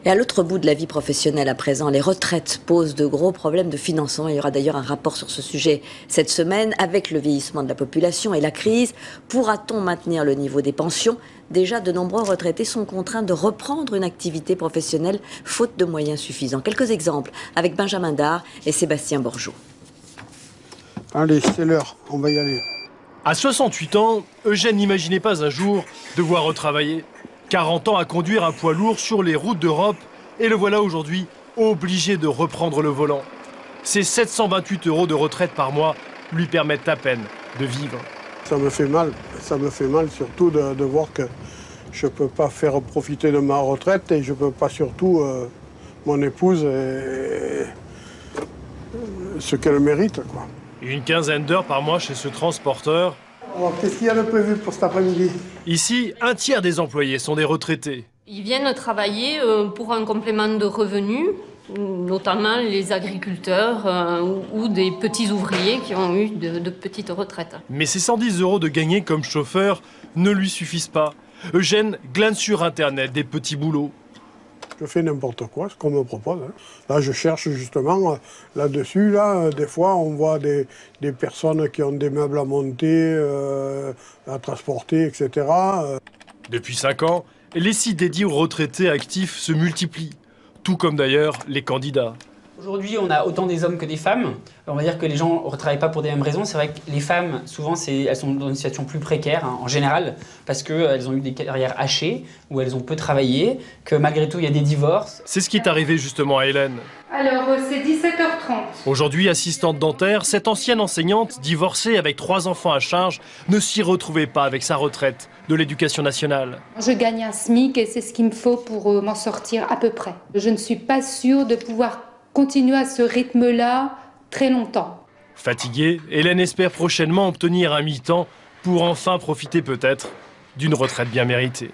Et à l'autre bout de la vie professionnelle à présent, les retraites posent de gros problèmes de financement. Il y aura d'ailleurs un rapport sur ce sujet cette semaine. Avec le vieillissement de la population et la crise, pourra-t-on maintenir le niveau des pensions? Déjà, de nombreux retraités sont contraints de reprendre une activité professionnelle faute de moyens suffisants. Quelques exemples avec Benjamin Dard et Sébastien Borjou. Allez, c'est l'heure, on va y aller. À 68 ans, Eugène n'imaginait pas un jour devoir retravailler. 40 ans à conduire un poids lourd sur les routes d'Europe et le voilà aujourd'hui obligé de reprendre le volant. Ces 728 € de retraite par mois lui permettent à peine de vivre. Ça me fait mal surtout de voir que je ne peux pas faire profiter de ma retraite et je ne peux pas surtout mon épouse ce qu'elle mérite, quoi. Une quinzaine d'heures par mois chez ce transporteur. Alors, qu'est-ce qu'il y a de prévu pour cet après-midi? Ici, un tiers des employés sont des retraités. Ils viennent travailler pour un complément de revenus, notamment les agriculteurs ou des petits ouvriers qui ont eu de petites retraites. Mais ces 110 € de gagnés comme chauffeur ne lui suffisent pas. Eugène glane sur Internet des petits boulots. Je fais n'importe quoi, ce qu'on me propose. Là, je cherche justement là-dessus. Des fois, on voit des personnes qui ont des meubles à monter, à transporter, etc. Depuis 5 ans, les sites dédiés aux retraités actifs se multiplient. Tout comme d'ailleurs les candidats. Aujourd'hui, on a autant des hommes que des femmes. On va dire que les gens ne retravaillent pas pour des mêmes raisons. C'est vrai que les femmes, souvent, elles sont dans une situation plus précaire, en général, parce qu'elles ont eu des carrières hachées, où elles ont peu travaillé, que malgré tout, il y a des divorces. C'est ce qui est arrivé justement à Hélène. Alors, c'est 17h30. Aujourd'hui, assistante dentaire, cette ancienne enseignante, divorcée avec 3 enfants à charge, ne s'y retrouvait pas avec sa retraite de l'éducation nationale. Je gagne un SMIC et c'est ce qu'il me faut pour m'en sortir à peu près. Je ne suis pas sûre de pouvoir continuer à ce rythme-là très longtemps. Fatiguée, Hélène espère prochainement obtenir un mi-temps pour enfin profiter peut-être d'une retraite bien méritée.